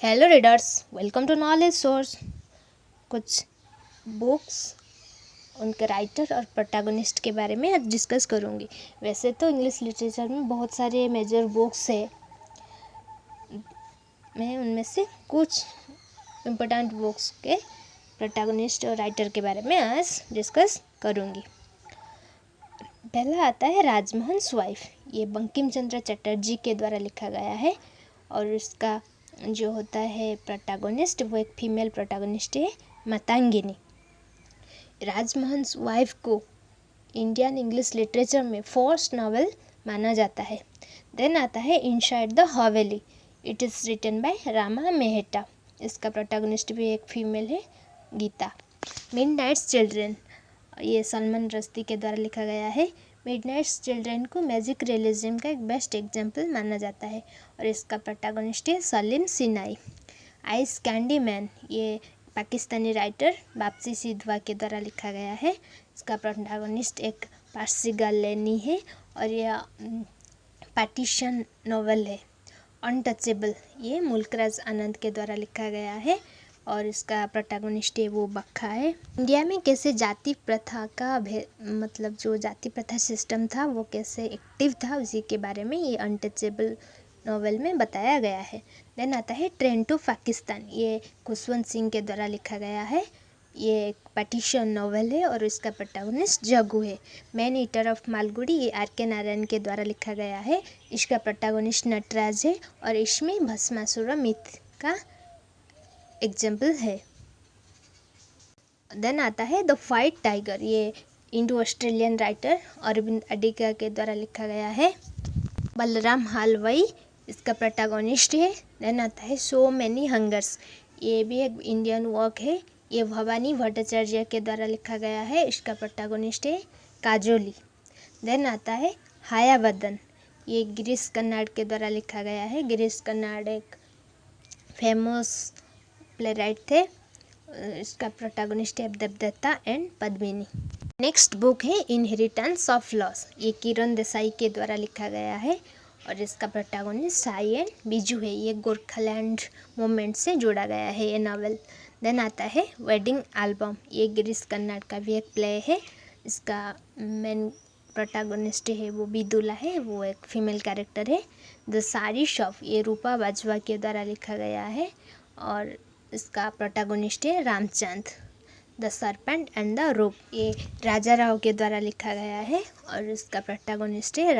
Hello readers, welcome to knowledge source. कुछ books, उनके writer और प्रोटैगनिस्ट के बारे में आज डिस्कस करूँगी। वैसे तो इंग्लिश लिटरेचर में बहुत सारे मेजर बुक्स है। मैं उनमें से कुछ इम्पोर्टेंट बुक्स के प्रोटैगनिस्ट और राइटर के बारे में आज डिस्कस करूँगी। पहला आता है राजमहंस वाइफ। ये बंकिम चंद्र चटर्जी के द्वारा लिखा गया है और इसका जो होता है प्रोटैगनिस्ट वो एक फीमेल प्रोटैगनिस्ट है, मातंगिनी। राजमहंस वाइफ को इंडियन इंग्लिश लिटरेचर में फर्स्ट नॉवेल माना जाता है। देन आता है inside the haveli. It is written by Rama Mehta. इसका प्रोटैगनिस्ट भी एक फीमेल है, गीता। मिडनाइट्स चिल्ड्रन, ये सलमान रश्दी के द्वारा लिखा गया है। मिडनाइट्स चिल्ड्रन को मैजिक रियलिज्म का एक बेस्ट एग्जाम्पल माना जाता है और इसका प्रोटैगनिस्ट है Salim Sinai. Ice candy man, ये पाकिस्तानी राइटर वापसी सिद्धवा के द्वारा लिखा गया है। इसका प्रोटैगनिस्ट एक पारसी गर्ल लेनी है और यह पार्टीशन नॉवल है। अनटचेबल, ये मुल्कराज आनंद के द्वारा लिखा गया है और इसका प्रोटैगनिस्ट है वो बक्खा है। इंडिया में कैसे जाति प्रथा का मतलब जो जाति प्रथा सिस्टम था वो कैसे एक्टिव था उसी के बारे में ये अनटचेबल नॉवेल में बताया गया है। देन आता है ट्रेन टू पाकिस्तान। ये खुशवंत सिंह के द्वारा लिखा गया है। ये एक पार्टीशन नॉवेल है और इसका प्रोटैगनिस्ट जग्गू है। मैन ईटर ऑफ मालगुडी, ये आर.के. नारायण के द्वारा लिखा गया है। इसका प्रोटैगनिस्ट नटराज है और इसमें भस्मासुर मिथ का एग्जाम्पल है। देन आता है द फाइट टाइगर। ये Indo Australian writer Aravind Adiga के द्वारा लिखा गया है। बलराम हालवई इसका प्रोटैगनिस्ट है। देन आता है सो मैनी हंगर्स। ये भी एक इंडियन वर्क है। ये भवानी भट्टाचार्य के द्वारा लिखा गया है। इसका प्रोटैगनिस्ट है काजोली। देन आता है हायावदन। ये गिरीश कर्नाड के द्वारा लिखा गया है। गिरीश कर्नाड एक फेमस प्ले राइट थे। इसका प्रोटैगनिस्ट है Devdatta and Padmini. Next book है इनहेरिटेंस ऑफ लॉस। ये किरण देसाई के द्वारा लिखा गया है और इसका प्रोटैगनिस्ट साई एंड बिजू है। ये गोरखालैंड मूवमेंट से जोड़ा गया है ये नावल। देन आता है वेडिंग एल्बम। ये गिरीश कर्नाड का भी एक प्ले है। इसका मेन प्रोटैगनिस्ट है वो बिदुला है, वो एक फीमेल कैरेक्टर है। द सारी शॉप, ये रूपा बाजवा के द्वारा लिखा गया है और इसका प्रोटैगनिस्ट है Ramchand. The serpent and the rope, ये राजा राव के द्वारा लिखा गया है और इसका प्रोटैगनिस्ट है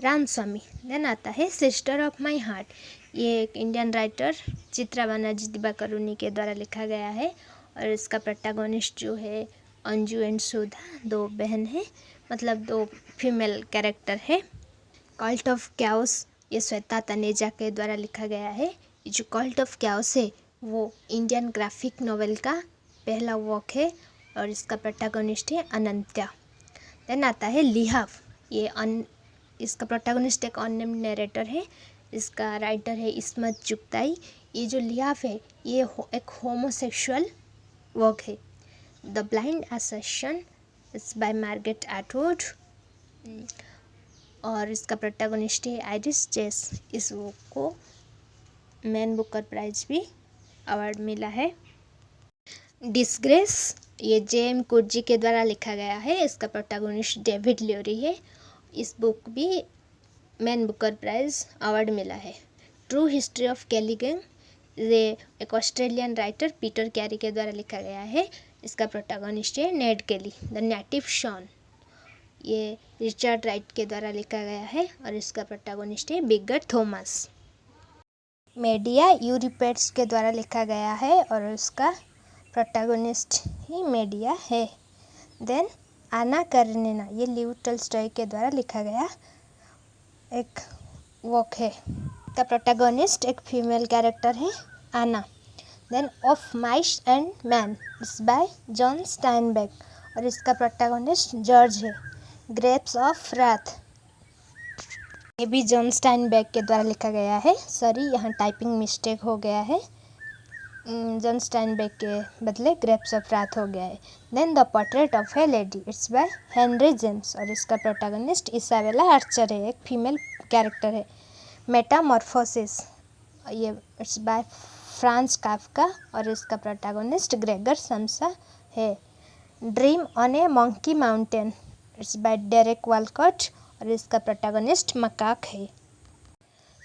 रामस्वामी। देन आता है सिस्टर ऑफ माय हार्ट। ये एक इंडियन राइटर चित्रा बनर्जी दिवाकरुणी के द्वारा लिखा गया है और इसका प्रोटैगनिस्ट जो है अंजू एंड सुधा, दो बहन है, मतलब दो फीमेल कैरेक्टर है। कल्ट ऑफ कैओस, ये श्वेता तनेजा के द्वारा लिखा गया है। ये जो कल्ट ऑफ कैओस है वो इंडियन ग्राफिक नॉवेल का पहला वर्क है और इसका प्रोटैगनिस्ट है अनंत्या। देन आता है लिहाफ। ये इसका प्रोटैगनिस्ट एक अननेम्ड नरेटर है। इसका राइटर है इस्मत चुगताई। ये जो लिहाफ है ये एक होमोसेक्सुअल वर्क है। The blind assassin it's by Margaret Atwood और इसका प्रोटैगनिस्ट है आइरिस चेस। इस बुक को मैन बुकर प्राइज भी अवार्ड मिला है। डिस्ग्रेस, ये जे.एम. कुर्जी के द्वारा लिखा गया है। इसका प्रोटैगनिस्ट डेविड ल्योरी है। इस बुक भी मैन बुकर प्राइज अवार्ड मिला है। ट्रू हिस्ट्री ऑफ कैलीगन, ये एक ऑस्ट्रेलियन राइटर पीटर कैरी के द्वारा लिखा गया है। इसका प्रोटैगनिस्ट है नेड केली। द नेटिव शॉन, ये रिचर्ड राइट के द्वारा लिखा गया है और इसका प्रोटैगनिस्ट है बिगर थॉमस। मेडिया यूरिपेट्स के द्वारा लिखा गया है और उसका प्रोटैगनिस्ट ही मेडिया है। देन आना कारेनिना, ये लिव टॉल्स्टॉय के द्वारा लिखा गया एक वर्क है। का प्रोटैगनिस्ट एक फीमेल कैरेक्टर है आना। Then of mice and men it's by John Steinbeck और इसका प्रोटैगनिस्ट जॉर्ज है। ग्रेप्स ऑफ राथ, ये भी जॉन स्टाइनबेक के द्वारा लिखा गया है। सॉरी, यहाँ टाइपिंग मिस्टेक हो गया है। जॉन स्टाइनबेक के बदले ग्रेप्स ऑफ राथ हो गया है। Then the portrait of a lady it's by Henry James और इसका प्रोटैगनिस्ट इसाबेला आर्चर है, एक फीमेल कैरेक्टर है। मेटामॉर्फोसिस, ये इट्स बाय फ्रांज काफ्का और इसका प्रोटैगनिस्ट ग्रेगर समसा है। Dream on a monkey mountain it's by Derek Walcott और इसका प्रोटैगनिस्ट मकाक है।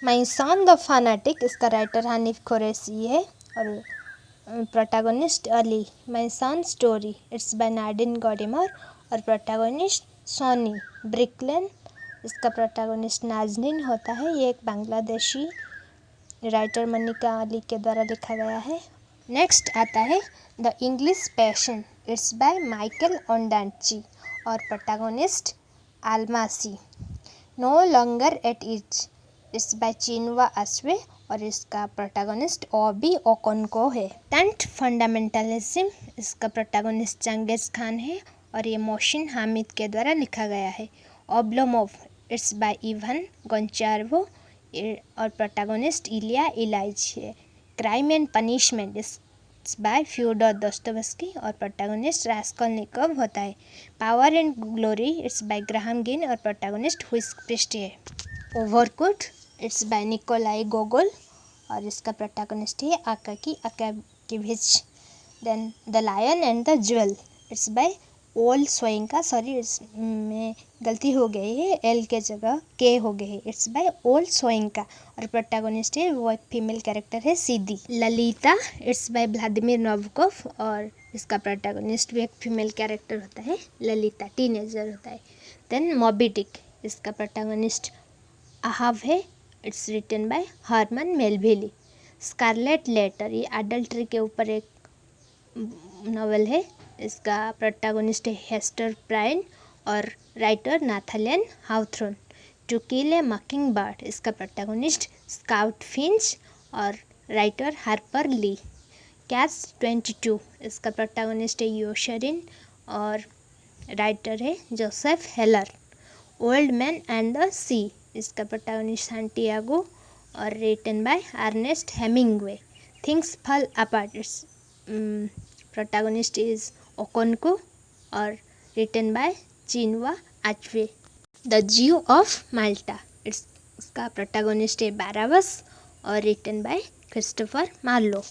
माई सन द फनाटिक इसका राइटर हानिफ कुरैशी है और protagonist Ali. My son story it's by Nadine Gordimer और प्रोटैगनिस्ट सोनी ब्रिकलेन। इसका प्रोटैगनिस्ट नाजनीन होता है। ये एक बांग्लादेशी राइटर मनिका अली के द्वारा लिखा गया है। नेक्स्ट आता है the English patient it's by Michael Ondaatje और protagonist Almasy. No longer at it's by Chinua Achebe और इसका प्रोटैगनिस्ट ओबी ओकोनको है। टेंथ फंडामेंटलिज्म इसका प्रोटैगनिस्ट चंगेज खान है और ये मोहसिन हामिद के द्वारा लिखा गया है। Oblomov it's by Ivan Goncharov और प्रोटैगनिस्ट इलिया इलाइच है। Crime and punishment it's by Fyodor Dostoevsky और प्रोटैगनिस्ट रास्कोल्निकोव होता है। Power and glory it's by Graham Greene और प्रोटैगनिस्ट हुइस क्रिस्टी है। Overcoat it's by Nikolai Gogol और इसका प्रोटैगनिस्ट है Akaky Akakievich. Then the lion and the jewel it's by Wole Soyinka, sorry इसमें गलती हो गई है, एल के जगह के हो गई है। इट्स बाय ओल सोइंका और प्रोटैगनिस्ट है वो एक फीमेल कैरेक्टर है सीधी। Lolita it's by Vladimir Nabokov और इसका प्रोटैगनिस्ट भी एक फीमेल कैरेक्टर होता है, ललिता टीनेजर होता है। देन मोबी डिक इसका प्रोटैगनिस्ट अहाव है। It's written by Herman Melville. Scarlet letter ये एडल्ट्री के ऊपर एक नॉवल है। इसका प्रोटैगनिस्ट है हेस्टर प्राइन और writer Nathaniel Hawthorne. To kill a mockingbird इसका प्रोटैगनिस्ट स्काउट फिंच और राइटर हार्पर ली। कैट्स 22 इसका प्रोटैगनिस्ट है योशरिन और राइटर है Joseph Heller. Old man and the sea इसका प्रोटैगनिस्ट सैंटियागो और written by Ernest Hemingway. Things fall apart its protagonist is Okonkwo और written by Chinua Achebe. The Jew of Malta इसका protagonist है Barabas और written by Christopher Marlowe.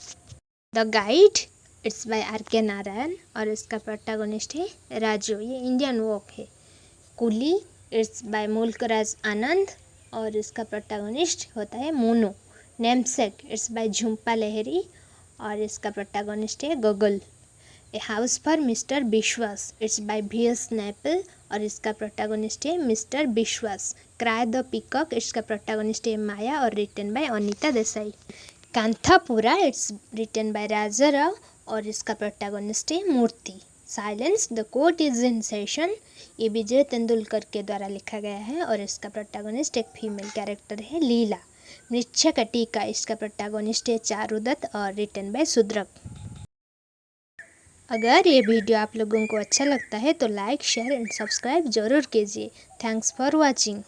The guide it's by are के नारायण और इसका protagonist है राजू, ये Indian work है। Coolie it's by Mulk Raj Anand और इसका प्रोटैगनिस्ट होता है Munoo. Namesake it's by Jhumpa Lahiri और इसका प्रोटैगनिस्ट है Gogol. A house for mister Biswas it's by V S. Naipaul और इसका प्रोटैगनिस्ट है mister Biswas. Cry the peacock इसका प्रोटैगनिस्ट है माया और written by Anita Desai. Kanthapura it's written by Raja Rao और इसका प्रोटैगनिस्ट है Moorthy. Silence the court is in session ये विजय तेंदुलकर के द्वारा लिखा गया है और इसका प्रोटैगनिस्ट एक फीमेल कैरेक्टर है लीला। मृच्छकटिका इसका प्रोटैगनिस्ट है चारुदत्त और रिटन बाय सुद्रक। अगर ये वीडियो आप लोगों को अच्छा लगता है तो लाइक शेयर एंड सब्सक्राइब जरूर कीजिए। Thanks for watching.